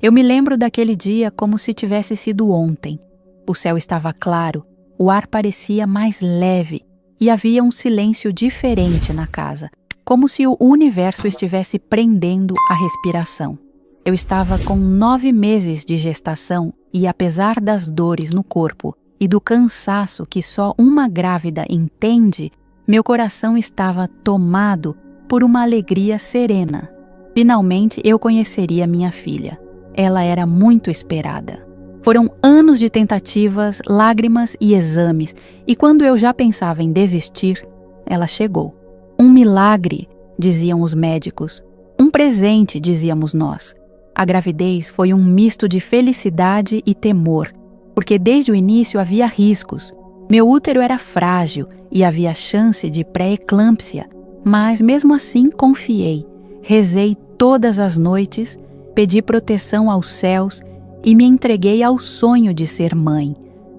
Eu me lembro daquele dia como se tivesse sido ontem. O céu estava claro, o ar parecia mais leve e havia um silêncio diferente na casa, como se o universo estivesse prendendo a respiração. Eu estava com 9 meses de gestação e, apesar das dores no corpo e do cansaço que só uma grávida entende, meu coração estava tomado por uma alegria serena. Finalmente eu conheceria minha filha. Ela era muito esperada. Foram anos de tentativas, lágrimas e exames, e quando eu já pensava em desistir, ela chegou. Um milagre, diziam os médicos. Um presente, dizíamos nós. A gravidez foi um misto de felicidade e temor, porque desde o início havia riscos. Meu útero era frágil e havia chance de pré-eclâmpsia, mas mesmo assim confiei. Rezei todas as noites, pedi proteção aos céus e me entreguei ao sonho de ser mãe.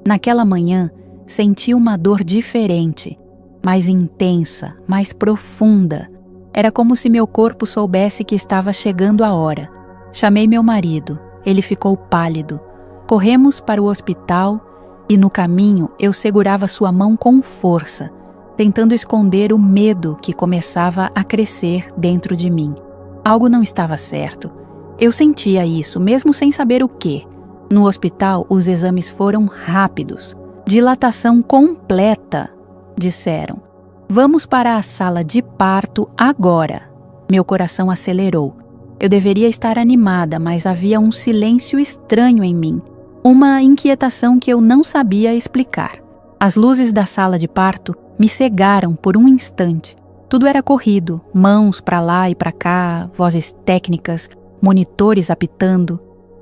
Naquela manhã, senti uma dor diferente, mais intensa, mais profunda. Era como se meu corpo soubesse que estava chegando a hora. Chamei meu marido, ele ficou pálido. Corremos para o hospital e no caminho eu segurava sua mão com força, tentando esconder o medo que começava a crescer dentro de mim. Algo não estava certo. Eu sentia isso, mesmo sem saber o quê. No hospital, os exames foram rápidos. Dilatação completa, disseram. Vamos para a sala de parto agora. Meu coração acelerou. Eu deveria estar animada, mas havia um silêncio estranho em mim. Uma inquietação que eu não sabia explicar. As luzes da sala de parto me cegaram por um instante. Tudo era corrido, mãos para lá e para cá, vozes técnicas, monitores apitando.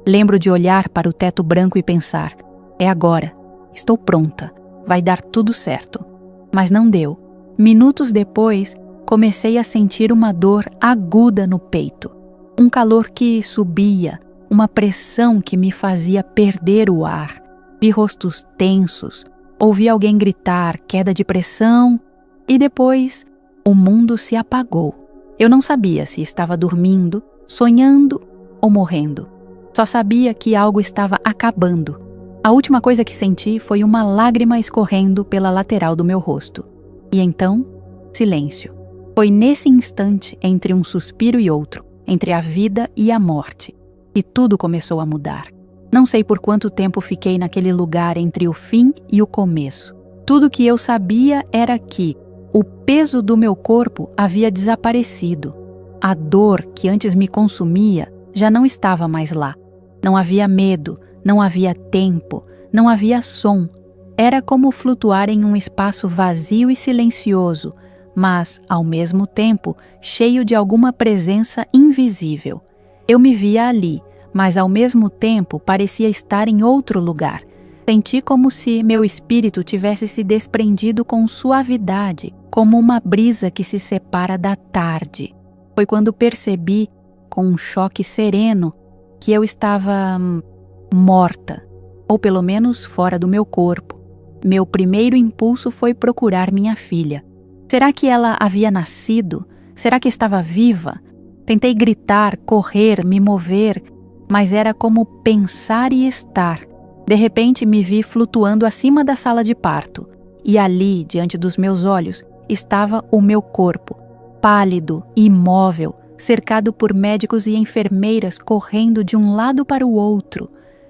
Lembro de olhar para o teto branco e pensar, é agora, estou pronta, vai dar tudo certo. Mas não deu. Minutos depois, comecei a sentir uma dor aguda no peito. Um calor que subia, uma pressão que me fazia perder o ar. Vi rostos tensos, ouvi alguém gritar, queda de pressão, e depois o mundo se apagou. Eu não sabia se estava dormindo, sonhando ou morrendo. Só sabia que algo estava acabando. A última coisa que senti foi uma lágrima escorrendo pela lateral do meu rosto. E então, silêncio. Foi nesse instante, entre um suspiro e outro, entre a vida e a morte, que tudo começou a mudar. Não sei por quanto tempo fiquei naquele lugar entre o fim e o começo. Tudo que eu sabia era que o peso do meu corpo havia desaparecido. A dor que antes me consumia já não estava mais lá. Não havia medo, não havia tempo, não havia som. Era como flutuar em um espaço vazio e silencioso, mas, ao mesmo tempo, cheio de alguma presença invisível. Eu me via ali, mas ao mesmo tempo parecia estar em outro lugar. Senti como se meu espírito tivesse se desprendido com suavidade, como uma brisa que se separa da tarde. Foi quando percebi, com um choque sereno, que eu estava morta, ou pelo menos fora do meu corpo. Meu primeiro impulso foi procurar minha filha. Será que ela havia nascido? Será que estava viva? Tentei gritar, correr, me mover, mas era como pensar e estar. De repente me vi flutuando acima da sala de parto, e ali, diante dos meus olhos, estava o meu corpo, pálido, imóvel, cercado por médicos e enfermeiras correndo de um lado para o outro.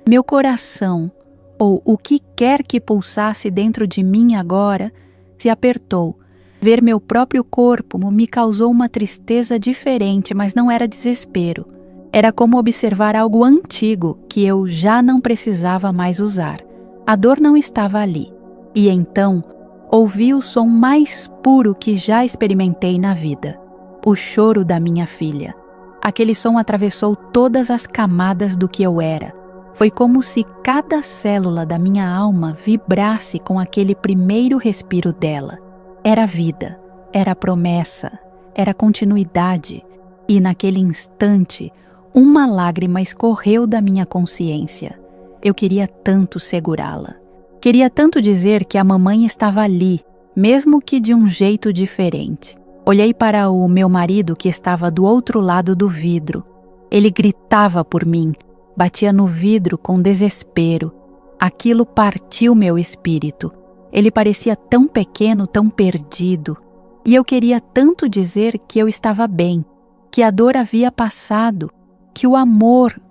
Meu coração, ou o que quer que pulsasse dentro de mim agora, se apertou. Ver meu próprio corpo me causou uma tristeza diferente, mas não era desespero. Era como observar algo antigo que eu já não precisava mais usar. A dor não estava ali. E então, ouvi o som mais puro que já experimentei na vida. O choro da minha filha. Aquele som atravessou todas as camadas do que eu era. Foi como se cada célula da minha alma vibrasse com aquele primeiro respiro dela. Era vida, era promessa, era continuidade. E naquele instante, uma lágrima escorreu da minha consciência. Eu queria tanto segurá-la. Queria tanto dizer que a mamãe estava ali, mesmo que de um jeito diferente. Olhei para o meu marido que estava do outro lado do vidro. Ele gritava por mim, batia no vidro com desespero. Aquilo partiu meu espírito. Ele parecia tão pequeno, tão perdido. E eu queria tanto dizer que eu estava bem, que a dor havia passado, que o amor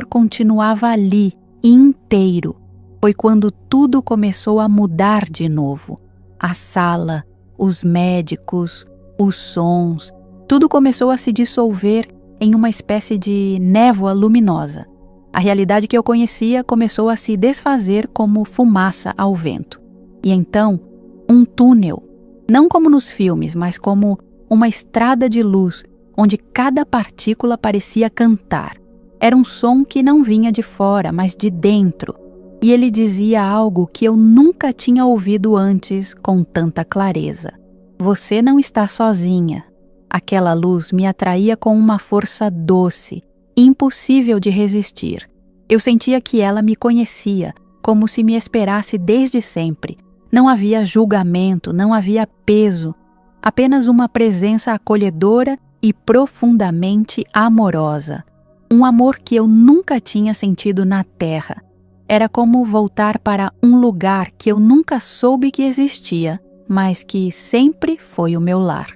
continuava ali, inteiro. Foi quando tudo começou a mudar de novo. A sala, os médicos, os sons, tudo começou a se dissolver em uma espécie de névoa luminosa. A realidade que eu conhecia começou a se desfazer como fumaça ao vento. E então, um túnel, não como nos filmes, mas como uma estrada de luz, onde cada partícula parecia cantar. Era um som que não vinha de fora, mas de dentro. E ele dizia algo que eu nunca tinha ouvido antes com tanta clareza. Você não está sozinha. Aquela luz me atraía com uma força doce, impossível de resistir. Eu sentia que ela me conhecia, como se me esperasse desde sempre. Não havia julgamento, não havia peso, apenas uma presença acolhedora e profundamente amorosa. Um amor que eu nunca tinha sentido na terra. Era como voltar para um lugar que eu nunca soube que existia, mas que sempre foi o meu lar.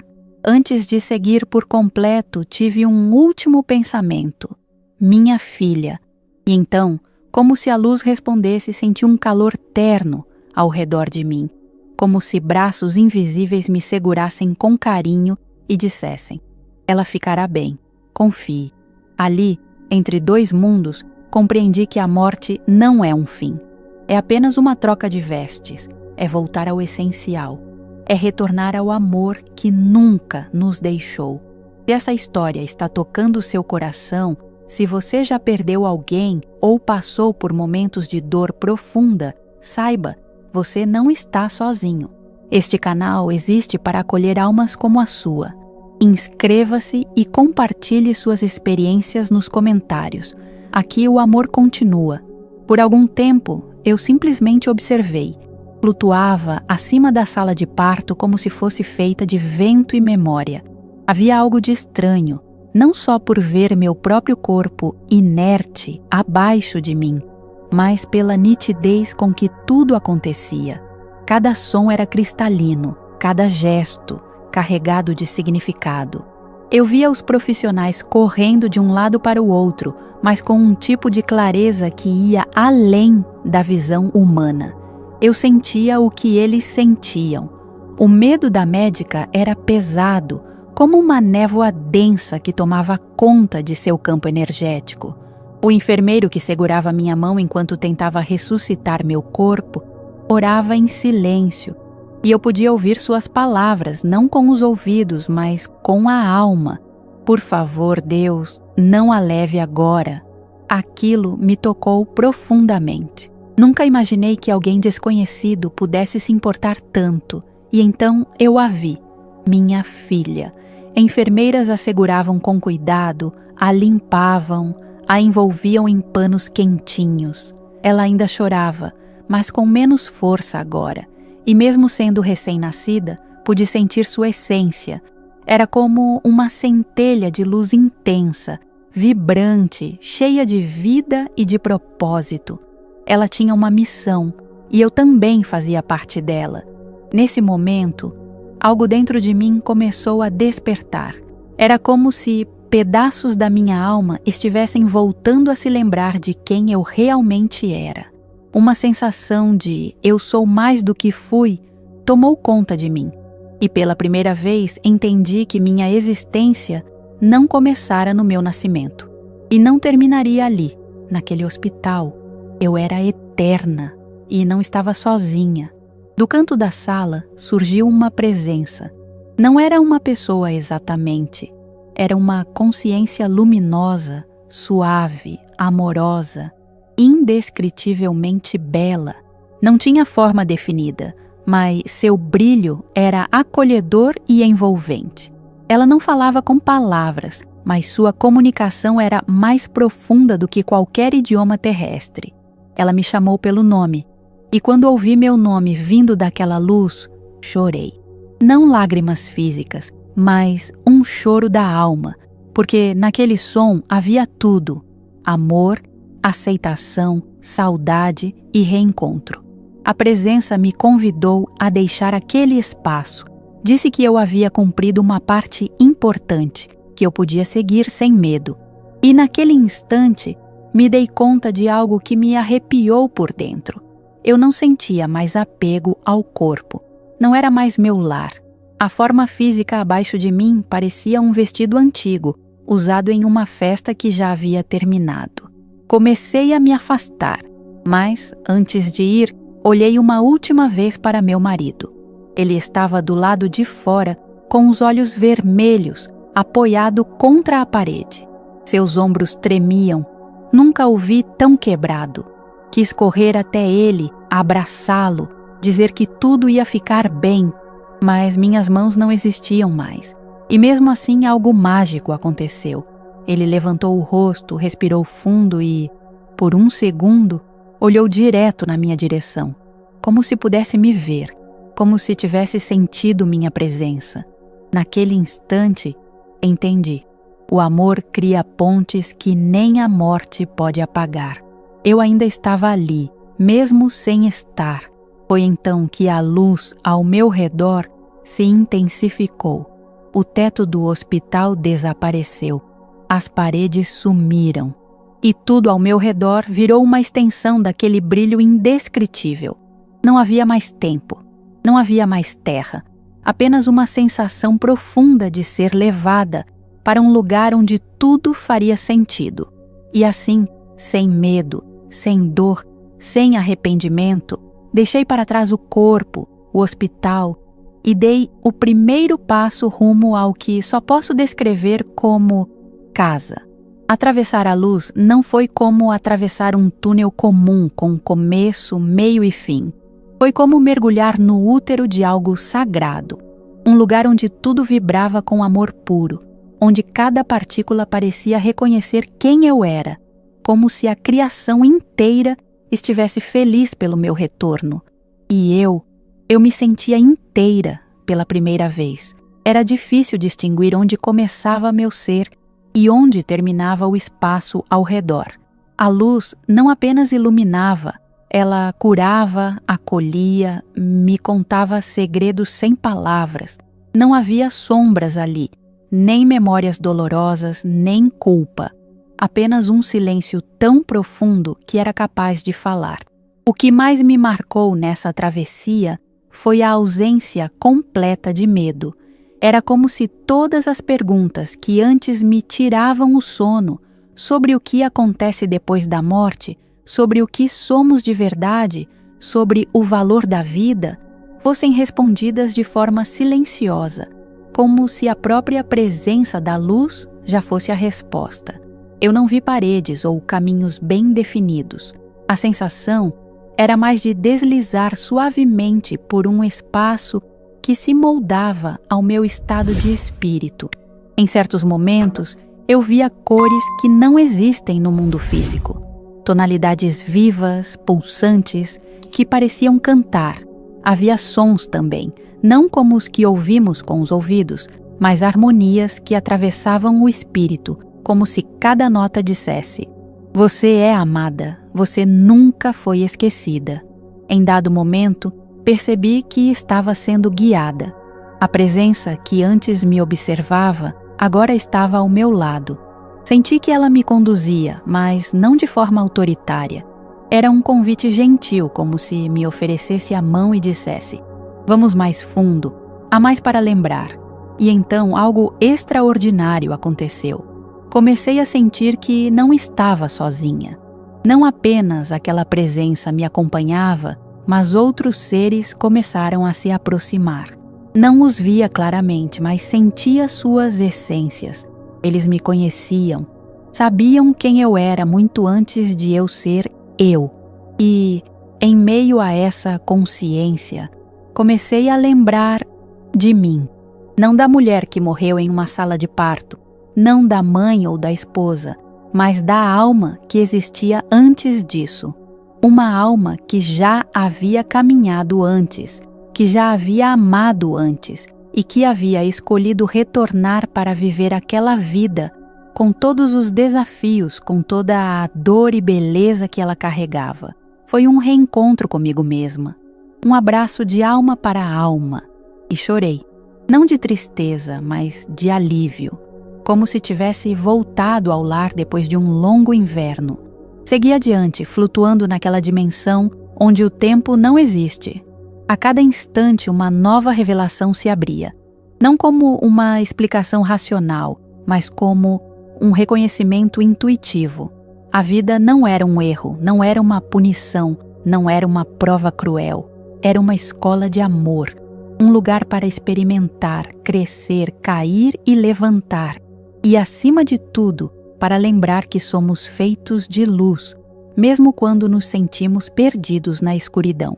Antes de seguir por completo, tive um último pensamento. Minha filha. E então, como se a luz respondesse, senti um calor terno ao redor de mim, como se braços invisíveis me segurassem com carinho e dissessem: ela ficará bem, confie. Ali, entre dois mundos, compreendi que a morte não é um fim. É apenas uma troca de vestes, é voltar ao essencial, é retornar ao amor que nunca nos deixou. Se essa história está tocando o seu coração, se você já perdeu alguém ou passou por momentos de dor profunda, saiba, você não está sozinho. Este canal existe para acolher almas como a sua. Inscreva-se e compartilhe suas experiências nos comentários. Aqui o amor continua. Por algum tempo, eu simplesmente observei. Flutuava acima da sala de parto como se fosse feita de vento e memória. Havia algo de estranho, não só por ver meu próprio corpo inerte abaixo de mim, mas pela nitidez com que tudo acontecia. Cada som era cristalino, cada gesto carregado de significado. Eu via os profissionais correndo de um lado para o outro, mas com um tipo de clareza que ia além da visão humana. Eu sentia o que eles sentiam. O medo da médica era pesado, como uma névoa densa que tomava conta de seu campo energético. O enfermeiro que segurava minha mão enquanto tentava ressuscitar meu corpo, orava em silêncio, e eu podia ouvir suas palavras, não com os ouvidos, mas com a alma. Por favor, Deus, não a leve agora. Aquilo me tocou profundamente. Nunca imaginei que alguém desconhecido pudesse se importar tanto, e então eu a vi, minha filha. Enfermeiras a seguravam com cuidado, a limpavam, a envolviam em panos quentinhos. Ela ainda chorava, mas com menos força agora, e mesmo sendo recém-nascida, pude sentir sua essência. Era como uma centelha de luz intensa, vibrante, cheia de vida e de propósito. Ela tinha uma missão, e eu também fazia parte dela. Nesse momento, algo dentro de mim começou a despertar. Era como se pedaços da minha alma estivessem voltando a se lembrar de quem eu realmente era. Uma sensação de eu sou mais do que fui tomou conta de mim. E pela primeira vez entendi que minha existência não começara no meu nascimento. E não terminaria ali, naquele hospital. Eu era eterna e não estava sozinha. Do canto da sala surgiu uma presença. Não era uma pessoa exatamente. Era uma consciência luminosa, suave, amorosa, indescritivelmente bela. Não tinha forma definida, mas seu brilho era acolhedor e envolvente. Ela não falava com palavras, mas sua comunicação era mais profunda do que qualquer idioma terrestre. Ela me chamou pelo nome, e quando ouvi meu nome vindo daquela luz, chorei. Não lágrimas físicas, mas um choro da alma, porque naquele som havia tudo: amor, aceitação, saudade e reencontro. A presença me convidou a deixar aquele espaço. Disse que eu havia cumprido uma parte importante, que eu podia seguir sem medo. E naquele instante, me dei conta de algo que me arrepiou por dentro. Eu não sentia mais apego ao corpo. Não era mais meu lar. A forma física abaixo de mim parecia um vestido antigo, usado em uma festa que já havia terminado. Comecei a me afastar, mas, antes de ir, olhei uma última vez para meu marido. Ele estava do lado de fora, com os olhos vermelhos, apoiado contra a parede. Seus ombros tremiam. Nunca o vi tão quebrado. Quis correr até ele, abraçá-lo, dizer que tudo ia ficar bem, mas minhas mãos não existiam mais. E mesmo assim algo mágico aconteceu. Ele levantou o rosto, respirou fundo e, por um segundo, olhou direto na minha direção, como se pudesse me ver, como se tivesse sentido minha presença. Naquele instante, entendi. O amor cria pontes que nem a morte pode apagar. Eu ainda estava ali, mesmo sem estar. Foi então que a luz ao meu redor se intensificou. O teto do hospital desapareceu. As paredes sumiram. E tudo ao meu redor virou uma extensão daquele brilho indescritível. Não havia mais tempo. Não havia mais terra. Apenas uma sensação profunda de ser levada para um lugar onde tudo faria sentido. E assim, sem medo, sem dor, sem arrependimento, deixei para trás o corpo, o hospital, e dei o primeiro passo rumo ao que só posso descrever como casa. Atravessar a luz não foi como atravessar um túnel comum com começo, meio e fim. Foi como mergulhar no útero de algo sagrado. Um lugar onde tudo vibrava com amor puro, onde cada partícula parecia reconhecer quem eu era, como se a criação inteira estivesse feliz pelo meu retorno. E eu me sentia inteira pela primeira vez. Era difícil distinguir onde começava meu ser e onde terminava o espaço ao redor. A luz não apenas iluminava, ela curava, acolhia, me contava segredos sem palavras. Não havia sombras ali, nem memórias dolorosas, nem culpa. Apenas um silêncio tão profundo que era capaz de falar. O que mais me marcou nessa travessia foi a ausência completa de medo. Era como se todas as perguntas que antes me tiravam o sono sobre o que acontece depois da morte, sobre o que somos de verdade, sobre o valor da vida, fossem respondidas de forma silenciosa, como se a própria presença da luz já fosse a resposta. Eu não vi paredes ou caminhos bem definidos. A sensação era mais de deslizar suavemente por um espaço que se moldava ao meu estado de espírito. Em certos momentos, eu via cores que não existem no mundo físico. Tonalidades vivas, pulsantes, que pareciam cantar. Havia sons também, não como os que ouvimos com os ouvidos, mas harmonias que atravessavam o espírito, como se cada nota dissesse: "Você é amada, você nunca foi esquecida." Em dado momento, percebi que estava sendo guiada. A presença que antes me observava, agora estava ao meu lado. Senti que ela me conduzia, mas não de forma autoritária. Era um convite gentil, como se me oferecesse a mão e dissesse: "Vamos mais fundo, há mais para lembrar." E então algo extraordinário aconteceu. Comecei a sentir que não estava sozinha. Não apenas aquela presença me acompanhava, mas outros seres começaram a se aproximar. Não os via claramente, mas sentia suas essências. Eles me conheciam, sabiam quem eu era muito antes de eu ser eu. E, em meio a essa consciência, comecei a lembrar de mim. Não da mulher que morreu em uma sala de parto, não da mãe ou da esposa, mas da alma que existia antes disso. Uma alma que já havia caminhado antes, que já havia amado antes e que havia escolhido retornar para viver aquela vida com todos os desafios, com toda a dor e beleza que ela carregava. Foi um reencontro comigo mesma, um abraço de alma para alma. E chorei, não de tristeza, mas de alívio, como se tivesse voltado ao lar depois de um longo inverno. Segui adiante, flutuando naquela dimensão onde o tempo não existe. A cada instante uma nova revelação se abria, não como uma explicação racional, mas como um reconhecimento intuitivo. A vida não era um erro, não era uma punição, não era uma prova cruel. Era uma escola de amor, um lugar para experimentar, crescer, cair e levantar. E, acima de tudo, para lembrar que somos feitos de luz, mesmo quando nos sentimos perdidos na escuridão.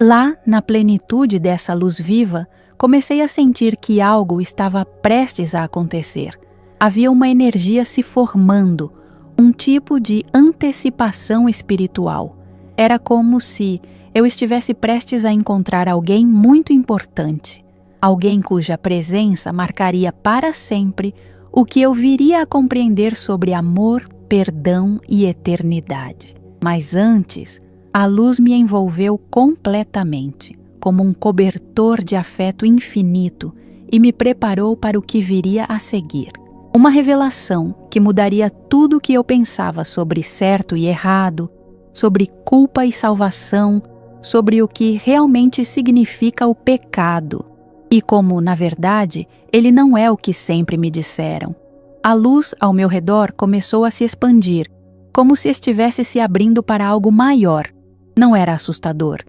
Lá, na plenitude dessa luz viva, comecei a sentir que algo estava prestes a acontecer. Havia uma energia se formando, um tipo de antecipação espiritual. Era como se eu estivesse prestes a encontrar alguém muito importante, alguém cuja presença marcaria para sempre o que eu viria a compreender sobre amor, perdão e eternidade. Mas antes, a luz me envolveu completamente, como um cobertor de afeto infinito, e me preparou para o que viria a seguir. Uma revelação que mudaria tudo o que eu pensava sobre certo e errado, sobre culpa e salvação, sobre o que realmente significa o pecado, e como, na verdade, ele não é o que sempre me disseram. A luz ao meu redor começou a se expandir, como se estivesse se abrindo para algo maior. Não era assustador.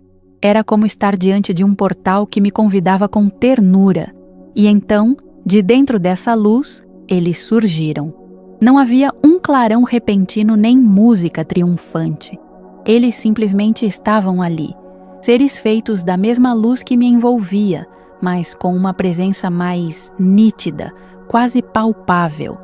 Era como estar diante de um portal que me convidava com ternura. E então, de dentro dessa luz, eles surgiram. Não havia um clarão repentino nem música triunfante. Eles simplesmente estavam ali. Seres feitos da mesma luz que me envolvia, mas com uma presença mais nítida, quase palpável.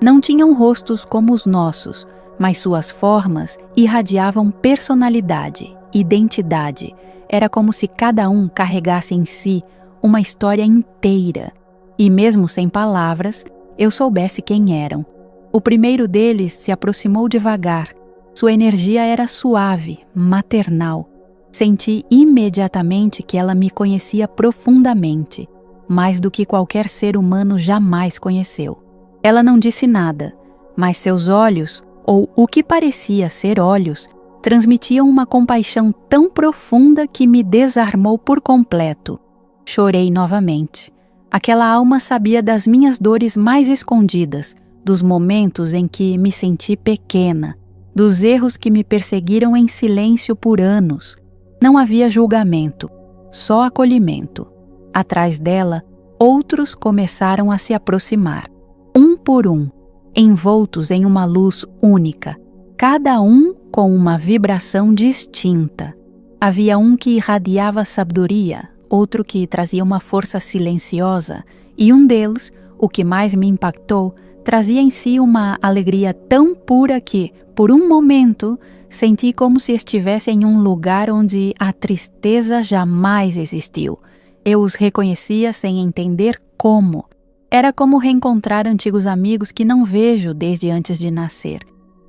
Não tinham rostos como os nossos, mas suas formas irradiavam personalidade, identidade. Era como se cada um carregasse em si uma história inteira. E mesmo sem palavras, eu soubesse quem eram. O primeiro deles se aproximou devagar. Sua energia era suave, maternal. Senti imediatamente que ela me conhecia profundamente, mais do que qualquer ser humano jamais conheceu. Ela não disse nada, mas seus olhos, ou o que parecia ser olhos, transmitiam uma compaixão tão profunda que me desarmou por completo. Chorei novamente. Aquela alma sabia das minhas dores mais escondidas, dos momentos em que me senti pequena, dos erros que me perseguiram em silêncio por anos. Não havia julgamento, só acolhimento. Atrás dela, outros começaram a se aproximar, um por um, envoltos em uma luz única, cada um com uma vibração distinta. Havia um que irradiava sabedoria, outro que trazia uma força silenciosa, e um deles, o que mais me impactou, trazia em si uma alegria tão pura que, por um momento, senti como se estivesse em um lugar onde a tristeza jamais existiu. Eu os reconhecia sem entender como. Era como reencontrar antigos amigos que não vejo desde antes de nascer.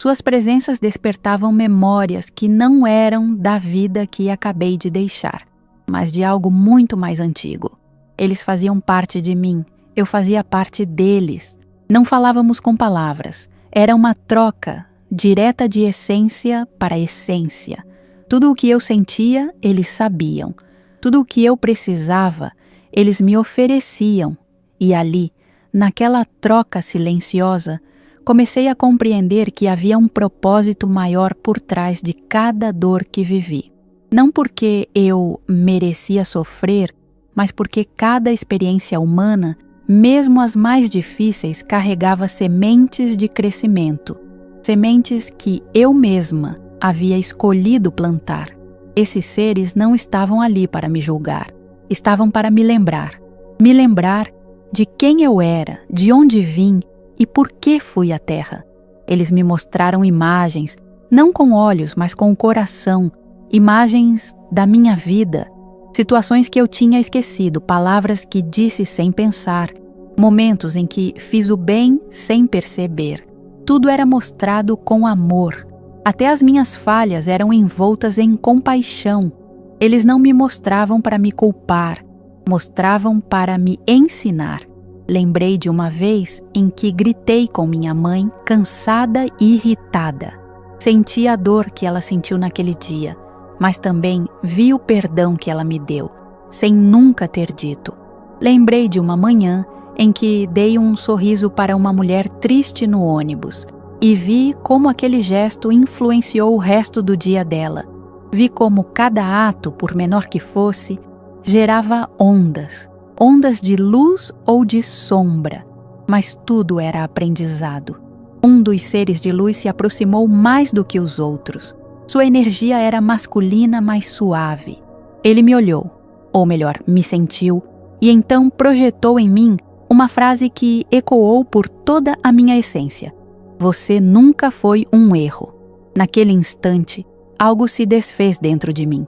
Suas presenças despertavam memórias que não eram da vida que acabei de deixar, mas de algo muito mais antigo. Eles faziam parte de mim, eu fazia parte deles. Não falávamos com palavras, era uma troca direta de essência para essência. Tudo o que eu sentia, eles sabiam. Tudo o que eu precisava, eles me ofereciam. E ali, naquela troca silenciosa, comecei a compreender que havia um propósito maior por trás de cada dor que vivi. Não porque eu merecia sofrer, mas porque cada experiência humana, mesmo as mais difíceis, carregava sementes de crescimento. Sementes que eu mesma havia escolhido plantar. Esses seres não estavam ali para me julgar, estavam para me lembrar de quem eu era, de onde vim e por que fui à Terra. Eles me mostraram imagens, não com olhos, mas com o coração, imagens da minha vida, situações que eu tinha esquecido, palavras que disse sem pensar, momentos em que fiz o bem sem perceber. tudo era mostrado com amor. Até as minhas falhas eram envoltas em compaixão. Eles não me mostravam para me culpar, mostravam para me ensinar. Lembrei de uma vez em que gritei com minha mãe, cansada e irritada. Senti a dor que ela sentiu naquele dia, mas também vi o perdão que ela me deu, sem nunca ter dito. Lembrei de uma manhã em que dei um sorriso para uma mulher triste no ônibus e vi como aquele gesto influenciou o resto do dia dela. Vi como cada ato, por menor que fosse, gerava ondas de luz ou de sombra, mas tudo era aprendizado. Um dos seres de luz se aproximou mais do que os outros. Sua energia era masculina, mas suave. Ele me olhou, ou melhor, me sentiu, e então projetou em mim uma frase que ecoou por toda a minha essência. Você nunca foi um erro. Naquele instante, algo se desfez dentro de mim.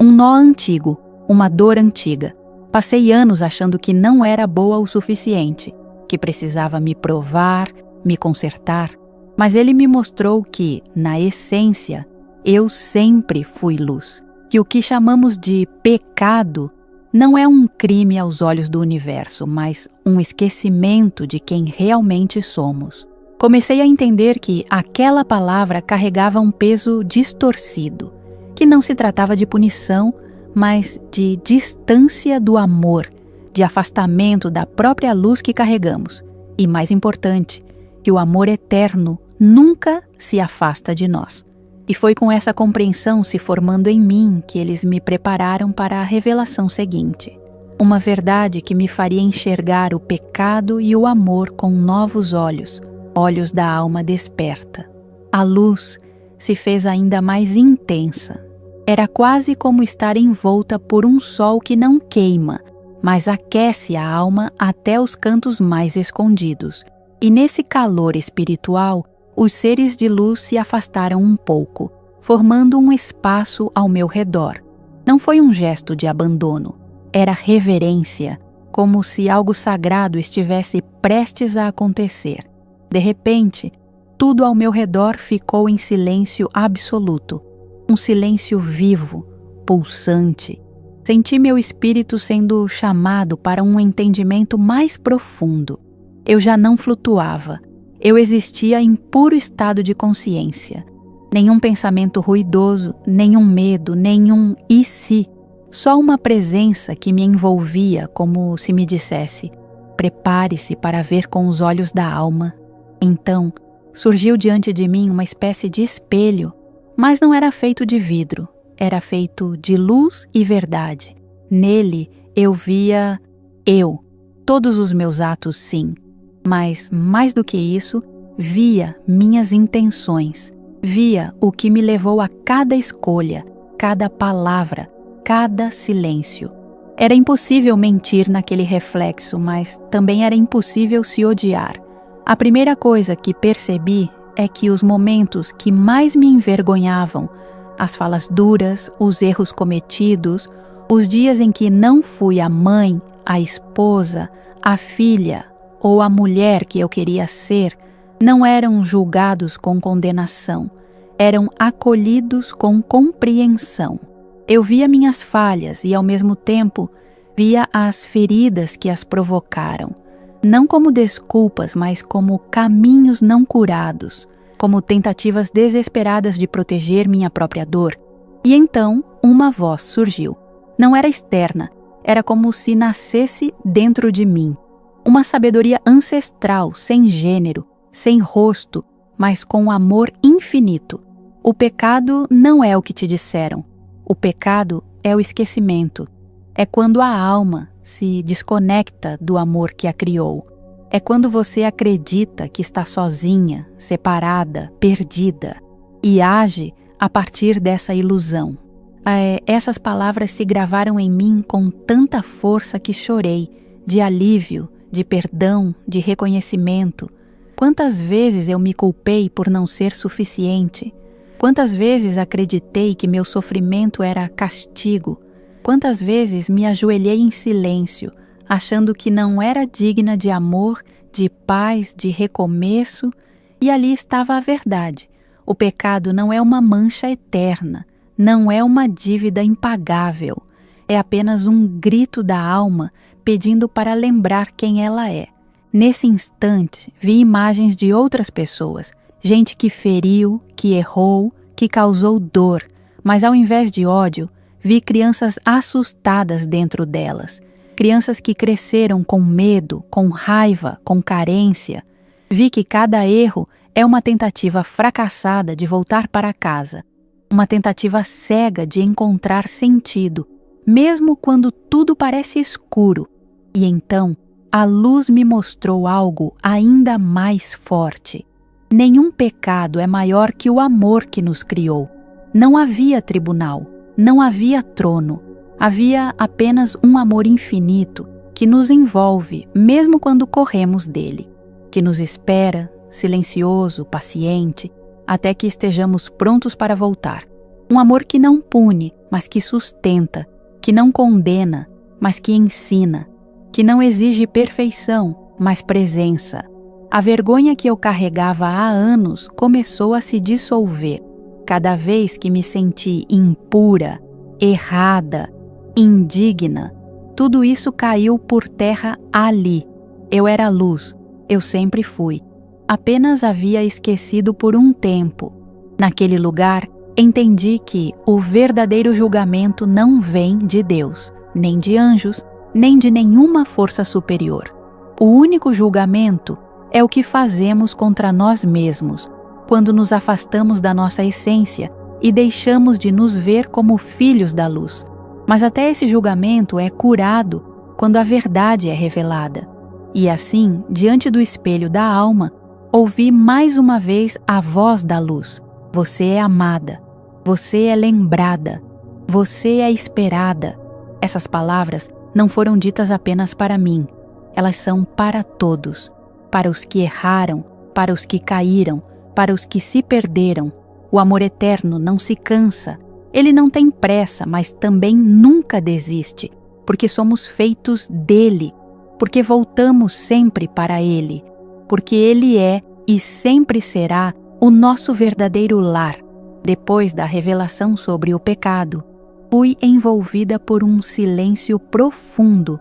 Um nó antigo, uma dor antiga. Passei anos achando que não era boa o suficiente, que precisava me provar, me consertar, mas ele me mostrou que, na essência, eu sempre fui luz, que o que chamamos de pecado não é um crime aos olhos do universo, mas um esquecimento de quem realmente somos. Comecei a entender que aquela palavra carregava um peso distorcido, que não se tratava de punição, mas de distância do amor, de afastamento da própria luz que carregamos. E mais importante, que o amor eterno nunca se afasta de nós. E foi com essa compreensão se formando em mim que eles me prepararam para a revelação seguinte. Uma verdade que me faria enxergar o pecado e o amor com novos olhos, olhos da alma desperta. A luz se fez ainda mais intensa. Era quase como estar envolta por um sol que não queima, mas aquece a alma até os cantos mais escondidos. E nesse calor espiritual, os seres de luz se afastaram um pouco, formando um espaço ao meu redor. Não foi um gesto de abandono, era reverência, como se algo sagrado estivesse prestes a acontecer. De repente, tudo ao meu redor ficou em silêncio absoluto. Um silêncio vivo, pulsante. Senti meu espírito sendo chamado para um entendimento mais profundo. Eu já não flutuava. Eu existia em puro estado de consciência. Nenhum pensamento ruidoso, nenhum medo, nenhum e se. Só uma presença que me envolvia como se me dissesse: prepare-se para ver com os olhos da alma. Então, surgiu diante de mim uma espécie de espelho, mas não era feito de vidro, era feito de luz e verdade. Nele eu via todos os meus atos sim, mas mais do que isso, via minhas intenções, via o que me levou a cada escolha, cada palavra, cada silêncio. Era impossível mentir naquele reflexo, mas também era impossível se odiar. A primeira coisa que percebi é que os momentos que mais me envergonhavam, as falas duras, os erros cometidos, os dias em que não fui a mãe, a esposa, a filha ou a mulher que eu queria ser, não eram julgados com condenação, eram acolhidos com compreensão. Eu via minhas falhas e, ao mesmo tempo, via as feridas que as provocaram, não como desculpas, mas como caminhos não curados, como tentativas desesperadas de proteger minha própria dor. E então uma voz surgiu. Não era externa, era como se nascesse dentro de mim. Uma sabedoria ancestral, sem gênero, sem rosto, mas com amor infinito. O pecado não é o que te disseram. O pecado é o esquecimento. É quando a alma se desconecta do amor que a criou. É quando você acredita que está sozinha, separada, perdida, e age a partir dessa ilusão. Essas palavras se gravaram em mim com tanta força que chorei, de alívio, de perdão, de reconhecimento. Quantas vezes eu me culpei por não ser suficiente? Quantas vezes acreditei que meu sofrimento era castigo? Quantas vezes me ajoelhei em silêncio, achando que não era digna de amor, de paz, de recomeço, E ali estava a verdade. O pecado não é uma mancha eterna, não é uma dívida impagável. É apenas um grito da alma pedindo para lembrar quem ela é. Nesse instante, vi imagens de outras pessoas, gente que feriu, que errou, que causou dor, mas ao invés de ódio, vi crianças assustadas dentro delas. Crianças que cresceram com medo, com raiva, com carência. Vi que cada erro é uma tentativa fracassada de voltar para casa, uma tentativa cega de encontrar sentido, mesmo quando tudo parece escuro. E então, a luz me mostrou algo ainda mais forte. Nenhum pecado é maior que o amor que nos criou. Não havia tribunal, não havia trono. Havia apenas um amor infinito que nos envolve, mesmo quando corremos dele, que nos espera, silencioso, paciente, até que estejamos prontos para voltar. Um amor que não pune, mas que sustenta, que não condena, mas que ensina, que não exige perfeição, mas presença. A vergonha que eu carregava há anos começou a se dissolver. Cada vez que me senti impura, errada, indigna, tudo isso caiu por terra ali. Eu era luz, eu sempre fui. Apenas havia esquecido por um tempo. Naquele lugar, entendi que o verdadeiro julgamento não vem de Deus, nem de anjos, nem de nenhuma força superior. O único julgamento é o que fazemos contra nós mesmos, quando nos afastamos da nossa essência e deixamos de nos ver como filhos da luz. Mas até esse julgamento é curado quando a verdade é revelada. E assim, diante do espelho da alma, ouvi mais uma vez a voz da luz. Você é amada, você é lembrada, você é esperada. Essas palavras não foram ditas apenas para mim, elas são para todos, para os que erraram, para os que caíram, para os que se perderam. O amor eterno não se cansa, ele não tem pressa, mas também nunca desiste, porque somos feitos dele, porque voltamos sempre para ele, porque ele é e sempre será o nosso verdadeiro lar. Depois da revelação sobre o pecado, fui envolvida por um silêncio profundo,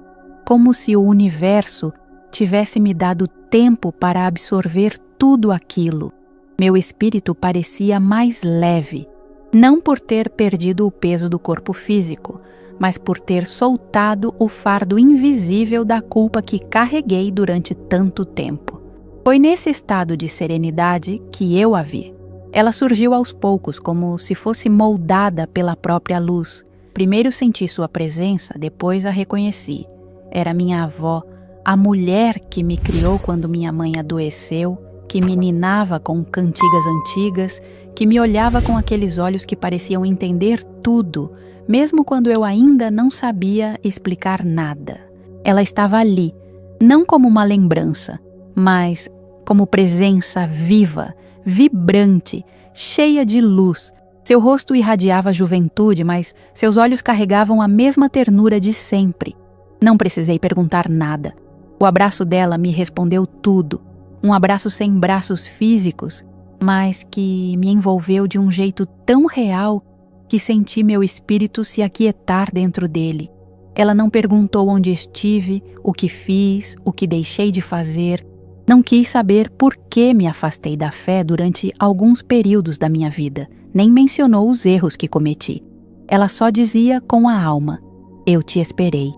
como se o universo tivesse me dado tempo para absorver tudo aquilo. Meu espírito parecia mais leve, não por ter perdido o peso do corpo físico, mas por ter soltado o fardo invisível da culpa que carreguei durante tanto tempo. Foi nesse estado de serenidade que eu a vi. Ela surgiu aos poucos, como se fosse moldada pela própria luz. Primeiro senti sua presença, depois a reconheci. Era minha avó, a mulher que me criou quando minha mãe adoeceu, que me ninava com cantigas antigas, que me olhava com aqueles olhos que pareciam entender tudo, mesmo quando eu ainda não sabia explicar nada. Ela estava ali, não como uma lembrança, mas como presença viva, vibrante, cheia de luz. Seu rosto irradiava juventude, mas seus olhos carregavam a mesma ternura de sempre. Não precisei perguntar nada. O abraço dela me respondeu tudo. Um abraço sem braços físicos, mas que me envolveu de um jeito tão real que senti meu espírito se aquietar dentro dele. Ela não perguntou onde estive, o que fiz, o que deixei de fazer. Não quis saber por que me afastei da fé durante alguns períodos da minha vida. Nem mencionou os erros que cometi. Ela só dizia com a alma: eu te esperei.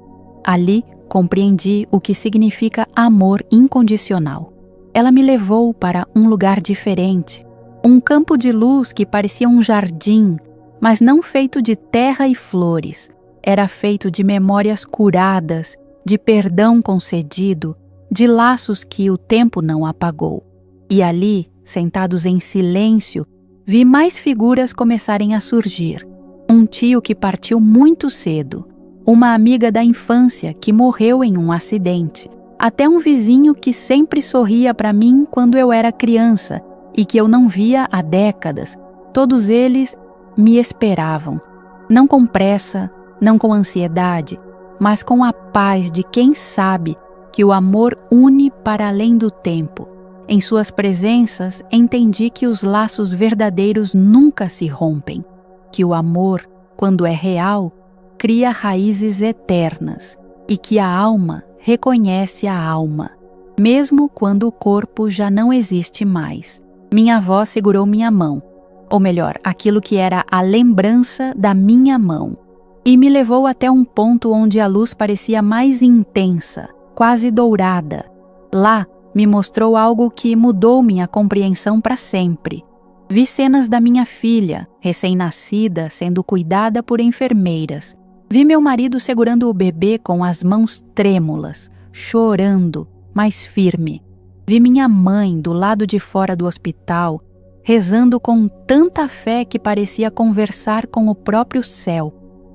Ali compreendi o que significa amor incondicional. Ela me levou para um lugar diferente, um campo de luz que parecia um jardim, mas não feito de terra e flores. Era feito de memórias curadas, de perdão concedido, de laços que o tempo não apagou. E ali, sentados em silêncio, vi mais figuras começarem a surgir. Um tio que partiu muito cedo, uma amiga da infância que morreu em um acidente, até um vizinho que sempre sorria para mim quando eu era criança e que eu não via há décadas. Todos eles me esperavam, não com pressa, não com ansiedade, mas com a paz de quem sabe que o amor une para além do tempo. Em suas presenças, entendi que os laços verdadeiros nunca se rompem, que o amor, quando é real, cria raízes eternas e que a alma reconhece a alma, mesmo quando o corpo já não existe mais. Minha avó segurou minha mão, ou melhor, aquilo que era a lembrança da minha mão, e me levou até um ponto onde a luz parecia mais intensa, quase dourada. Lá, me mostrou algo que mudou minha compreensão para sempre. Vi cenas da minha filha, recém-nascida, sendo cuidada por enfermeiras. Vi meu marido segurando o bebê com as mãos trêmulas, chorando, mas firme. Vi minha mãe do lado de fora do hospital, rezando com tanta fé que parecia conversar com o próprio céu.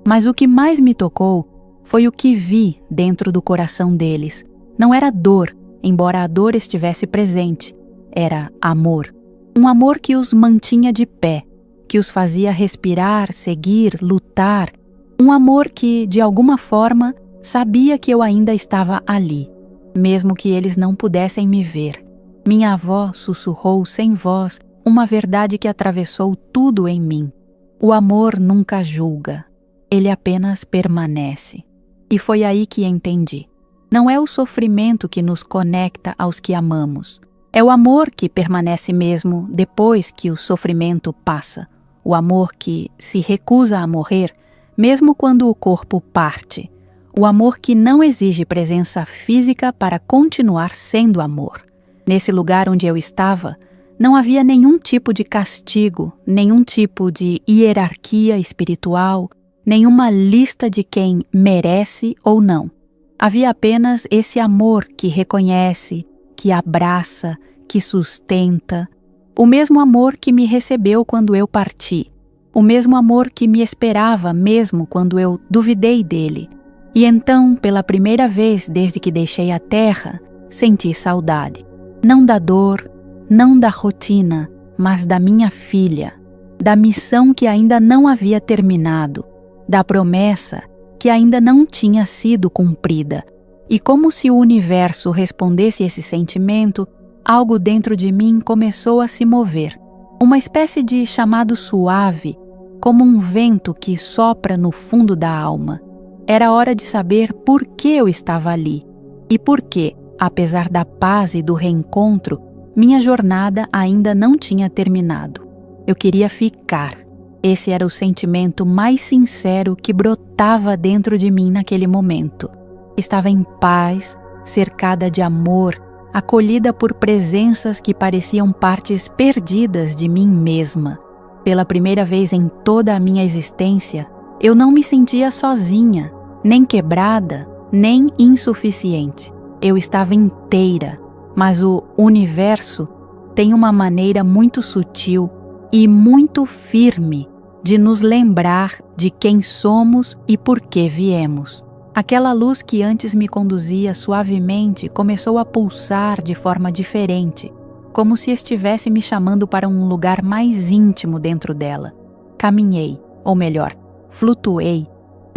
Mas o que mais me tocou foi o que vi dentro do coração deles. Não era dor, embora a dor estivesse presente. Era amor. Um amor que os mantinha de pé, que os fazia respirar, seguir, lutar. Um amor que, de alguma forma, sabia que eu ainda estava ali, mesmo que eles não pudessem me ver. Minha avó sussurrou sem voz uma verdade que atravessou tudo em mim. O amor nunca julga, ele apenas permanece. E foi aí que entendi. Não é o sofrimento que nos conecta aos que amamos. É o amor que permanece mesmo depois que o sofrimento passa. O amor que se recusa a morrer, mesmo quando o corpo parte. O amor que não exige presença física para continuar sendo amor. Nesse lugar onde eu estava, não havia nenhum tipo de castigo, nenhum tipo de hierarquia espiritual, nenhuma lista de quem merece ou não. Havia apenas esse amor que reconhece, que abraça, que sustenta. O mesmo amor que me recebeu quando eu parti. O mesmo amor que me esperava mesmo quando eu duvidei dele. E então, pela primeira vez desde que deixei a terra, senti saudade. Não da dor, não da rotina, mas da minha filha. Da missão que ainda não havia terminado. Da promessa que ainda não tinha sido cumprida. E como se o universo respondesse esse sentimento, algo dentro de mim começou a se mover. Uma espécie de chamado suave, como um vento que sopra no fundo da alma. Era hora de saber por que eu estava ali. E por que, apesar da paz e do reencontro, minha jornada ainda não tinha terminado. Eu queria ficar. Esse era o sentimento mais sincero que brotava dentro de mim naquele momento. Estava em paz, cercada de amor, acolhida por presenças que pareciam partes perdidas de mim mesma. Pela primeira vez em toda a minha existência, eu não me sentia sozinha, nem quebrada, nem insuficiente. Eu estava inteira, mas o universo tem uma maneira muito sutil e muito firme de nos lembrar de quem somos e por que viemos. Aquela luz que antes me conduzia suavemente começou a pulsar de forma diferente, como se estivesse me chamando para um lugar mais íntimo dentro dela. Caminhei, ou melhor, flutuei,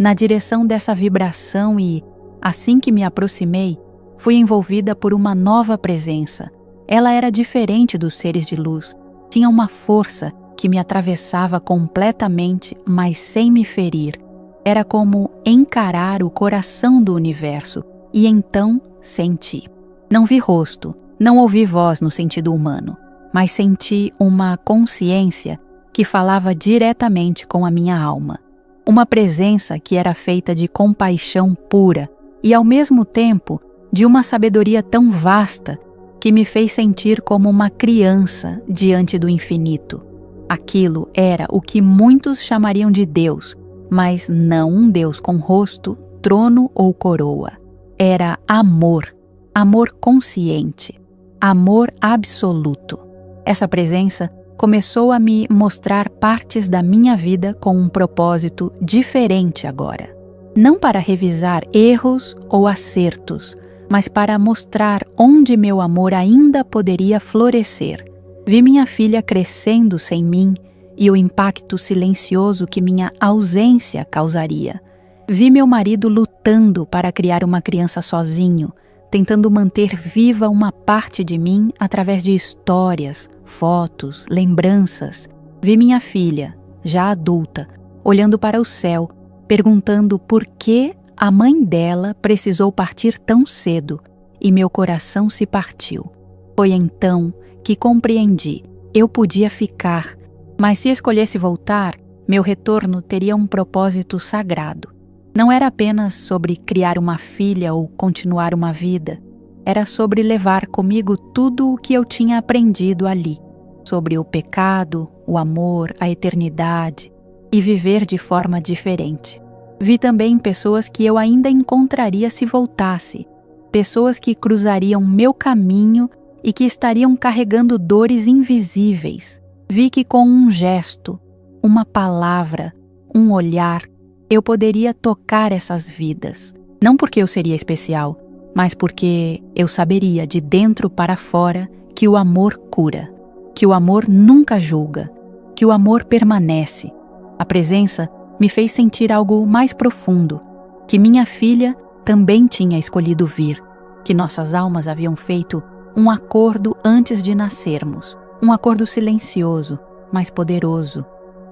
na direção dessa vibração e, assim que me aproximei, fui envolvida por uma nova presença. Ela era diferente dos seres de luz, tinha uma força que me atravessava completamente, mas sem me ferir. Era como encarar o coração do universo, e então senti. Não vi rosto, não ouvi voz no sentido humano, mas senti uma consciência que falava diretamente com a minha alma. Uma presença que era feita de compaixão pura e, ao mesmo tempo, de uma sabedoria tão vasta que me fez sentir como uma criança diante do infinito. Aquilo era o que muitos chamariam de Deus, mas não um Deus com rosto, trono ou coroa. Era amor, amor consciente, amor absoluto. Essa presença começou a me mostrar partes da minha vida com um propósito diferente agora. Não para revisar erros ou acertos, mas para mostrar onde meu amor ainda poderia florescer. Vi minha filha crescendo sem mim e o impacto silencioso que minha ausência causaria. Vi meu marido lutando para criar uma criança sozinho, tentando manter viva uma parte de mim através de histórias, fotos, lembranças. Vi minha filha, já adulta, olhando para o céu, perguntando por que a mãe dela precisou partir tão cedo, e meu coração se partiu. Foi então que compreendi, eu podia ficar, mas se escolhesse voltar, meu retorno teria um propósito sagrado. Não era apenas sobre criar uma filha ou continuar uma vida, era sobre levar comigo tudo o que eu tinha aprendido ali, sobre o pecado, o amor, a eternidade, e viver de forma diferente. Vi também pessoas que eu ainda encontraria se voltasse, pessoas que cruzariam meu caminho e que estariam carregando dores invisíveis. Vi que com um gesto, uma palavra, um olhar, eu poderia tocar essas vidas. Não porque eu seria especial, mas porque eu saberia de dentro para fora que o amor cura, que o amor nunca julga, que o amor permanece. A presença me fez sentir algo mais profundo, que minha filha também tinha escolhido vir, que nossas almas haviam feito um acordo antes de nascermos, um acordo silencioso, mas poderoso,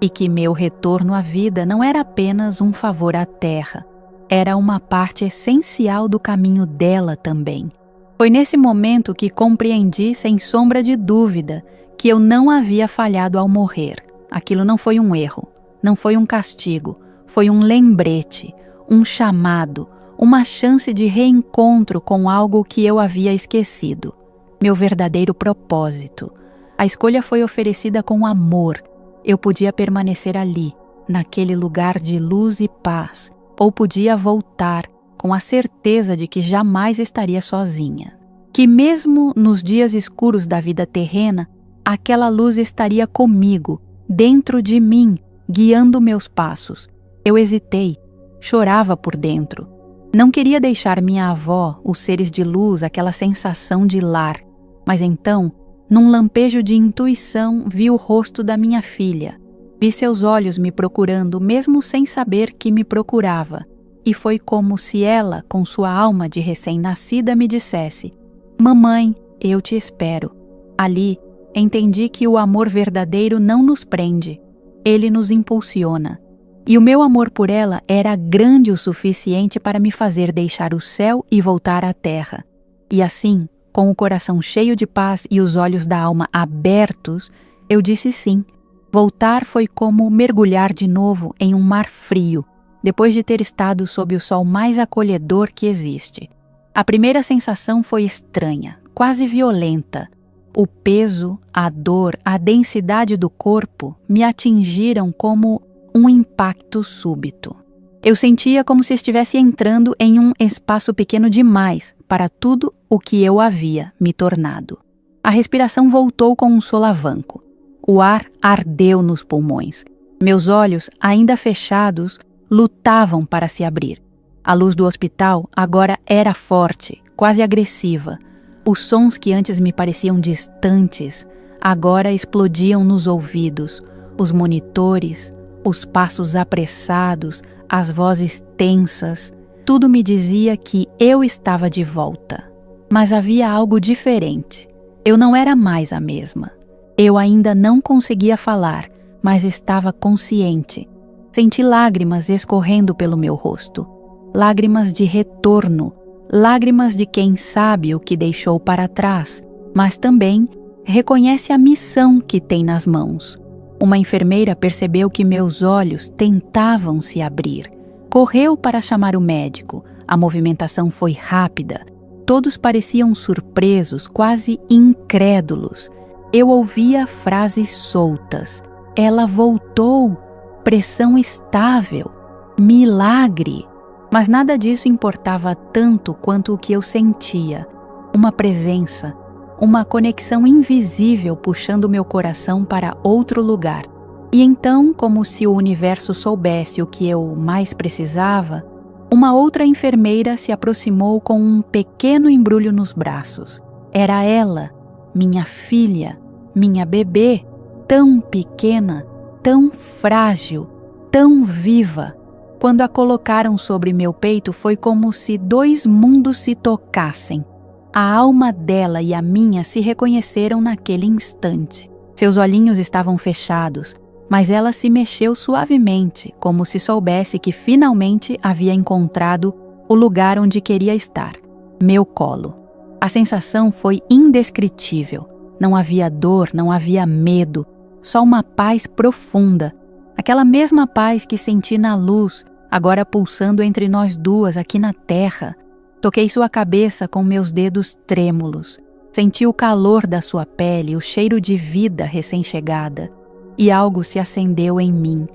e que meu retorno à vida não era apenas um favor à terra, era uma parte essencial do caminho dela também. Foi nesse momento que compreendi sem sombra de dúvida que eu não havia falhado ao morrer. Aquilo não foi um erro, não foi um castigo, foi um lembrete, um chamado, uma chance de reencontro com algo que eu havia esquecido. Meu verdadeiro propósito. A escolha foi oferecida com amor. Eu podia permanecer ali, naquele lugar de luz e paz, ou podia voltar com a certeza de que jamais estaria sozinha. Que mesmo nos dias escuros da vida terrena, aquela luz estaria comigo, dentro de mim, guiando meus passos. Eu hesitei, chorava por dentro. Não queria deixar minha avó, os seres de luz, aquela sensação de lar. Mas então, num lampejo de intuição, vi o rosto da minha filha. Vi seus olhos me procurando, mesmo sem saber que me procurava. E foi como se ela, com sua alma de recém-nascida, me dissesse: "Mamãe, eu te espero." Ali, entendi que o amor verdadeiro não nos prende, ele nos impulsiona. E o meu amor por ela era grande o suficiente para me fazer deixar o céu e voltar à terra. E assim, com o coração cheio de paz e os olhos da alma abertos, eu disse sim. Voltar foi como mergulhar de novo em um mar frio, depois de ter estado sob o sol mais acolhedor que existe. A primeira sensação foi estranha, quase violenta. O peso, a dor, a densidade do corpo me atingiram como um impacto súbito. Eu sentia como se estivesse entrando em um espaço pequeno demais para tudo o que eu havia me tornado. A respiração voltou com um solavanco. O ar ardeu nos pulmões. Meus olhos, ainda fechados, lutavam para se abrir. A luz do hospital agora era forte, quase agressiva. Os sons que antes me pareciam distantes, agora explodiam nos ouvidos. Os monitores, os passos apressados, as vozes tensas, tudo me dizia que eu estava de volta. Mas havia algo diferente. Eu não era mais a mesma. Eu ainda não conseguia falar, mas estava consciente. Senti lágrimas escorrendo pelo meu rosto. Lágrimas de retorno, lágrimas de quem sabe o que deixou para trás, mas também reconhece a missão que tem nas mãos. Uma enfermeira percebeu que meus olhos tentavam se abrir. Correu para chamar o médico. A movimentação foi rápida. Todos pareciam surpresos, quase incrédulos. Eu ouvia frases soltas. Ela voltou. Pressão estável. Milagre. Mas nada disso importava tanto quanto o que eu sentia. Uma presença. Uma conexão invisível puxando meu coração para outro lugar. E então, como se o universo soubesse o que eu mais precisava, uma outra enfermeira se aproximou com um pequeno embrulho nos braços. Era ela, minha filha, minha bebê, tão pequena, tão frágil, tão viva. Quando a colocaram sobre meu peito, foi como se dois mundos se tocassem. A alma dela e a minha se reconheceram naquele instante. Seus olhinhos estavam fechados, mas ela se mexeu suavemente, como se soubesse que finalmente havia encontrado o lugar onde queria estar, meu colo. A sensação foi indescritível. Não havia dor, não havia medo, só uma paz profunda. Aquela mesma paz que senti na luz, agora pulsando entre nós duas aqui na terra. Toquei sua cabeça com meus dedos trêmulos. Senti o calor da sua pele, o cheiro de vida recém-chegada. E algo se acendeu em mim.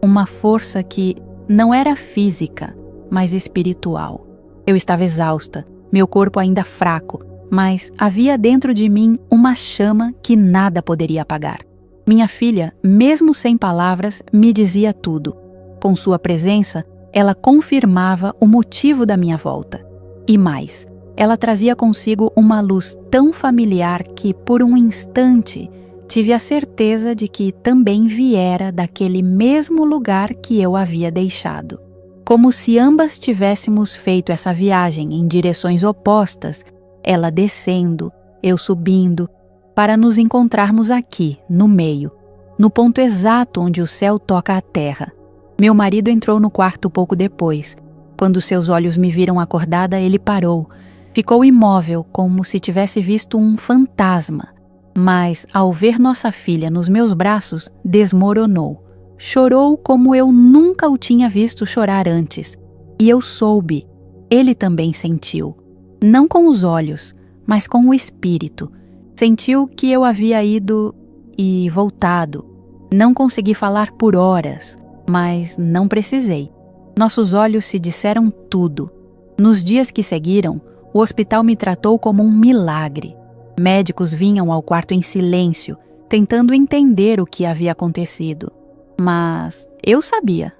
Uma força que não era física, mas espiritual. Eu estava exausta, meu corpo ainda fraco, mas havia dentro de mim uma chama que nada poderia apagar. Minha filha, mesmo sem palavras, me dizia tudo. Com sua presença, ela confirmava o motivo da minha volta. E mais, ela trazia consigo uma luz tão familiar que, por um instante, tive a certeza de que também viera daquele mesmo lugar que eu havia deixado. Como se ambas tivéssemos feito essa viagem em direções opostas, ela descendo, eu subindo, para nos encontrarmos aqui, no meio, no ponto exato onde o céu toca a terra. Meu marido entrou no quarto pouco depois. Quando seus olhos me viram acordada, ele parou. Ficou imóvel, como se tivesse visto um fantasma. Mas, ao ver nossa filha nos meus braços, desmoronou. Chorou como eu nunca o tinha visto chorar antes. E eu soube. Ele também sentiu. Não com os olhos, mas com o espírito. Sentiu que eu havia ido e voltado. Não consegui falar por horas, mas não precisei. Nossos olhos se disseram tudo. Nos dias que seguiram, o hospital me tratou como um milagre. Médicos vinham ao quarto em silêncio, tentando entender o que havia acontecido. Mas eu sabia.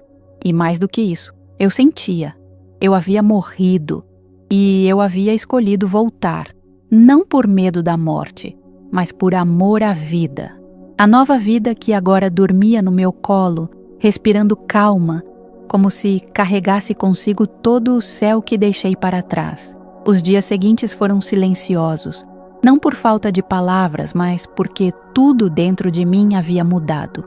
E mais do que isso, eu sentia. Eu havia morrido. E eu havia escolhido voltar. Não por medo da morte, mas por amor à vida. A nova vida que agora dormia no meu colo, respirando calma, como se carregasse consigo todo o céu que deixei para trás. Os dias seguintes foram silenciosos, não por falta de palavras, mas porque tudo dentro de mim havia mudado.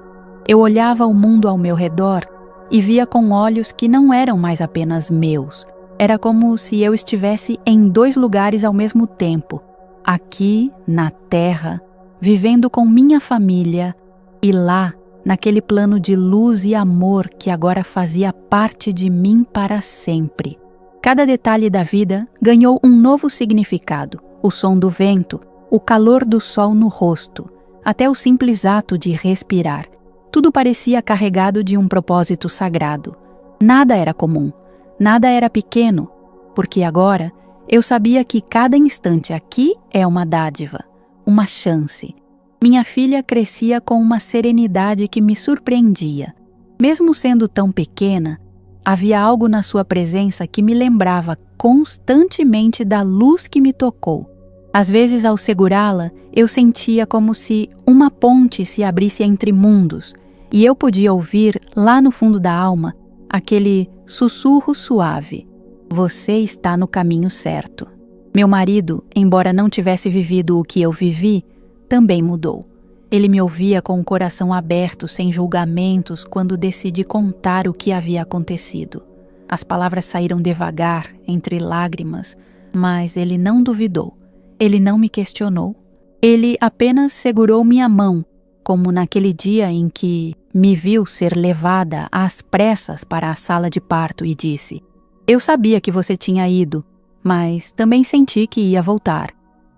Eu olhava o mundo ao meu redor e via com olhos que não eram mais apenas meus. Era como se eu estivesse em dois lugares ao mesmo tempo, aqui, na terra, vivendo com minha família, e lá, naquele plano de luz e amor que agora fazia parte de mim para sempre. Cada detalhe da vida ganhou um novo significado: o som do vento, o calor do sol no rosto, até o simples ato de respirar. Tudo parecia carregado de um propósito sagrado. Nada era comum, nada era pequeno, porque agora eu sabia que cada instante aqui é uma dádiva, uma chance. Minha filha crescia com uma serenidade que me surpreendia. Mesmo sendo tão pequena, havia algo na sua presença que me lembrava constantemente da luz que me tocou. Às vezes, ao segurá-la, eu sentia como se uma ponte se abrisse entre mundos, e eu podia ouvir, lá no fundo da alma, aquele sussurro suave: "Você está no caminho certo." Meu marido, embora não tivesse vivido o que eu vivi, também mudou. Ele me ouvia com o coração aberto, sem julgamentos, quando decidi contar o que havia acontecido. As palavras saíram devagar, entre lágrimas, mas ele não duvidou. Ele não me questionou. Ele apenas segurou minha mão, como naquele dia em que me viu ser levada às pressas para a sala de parto e disse: "Eu sabia que você tinha ido, mas também senti que ia voltar."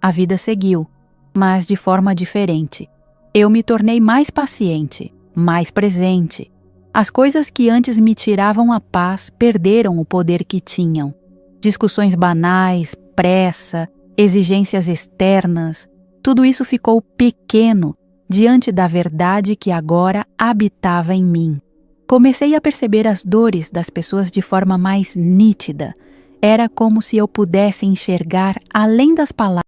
A vida seguiu, mas de forma diferente. Eu me tornei mais paciente, mais presente. As coisas que antes me tiravam a paz perderam o poder que tinham. Discussões banais, pressa, exigências externas, tudo isso ficou pequeno diante da verdade que agora habitava em mim. Comecei a perceber as dores das pessoas de forma mais nítida. Era como se eu pudesse enxergar além das palavras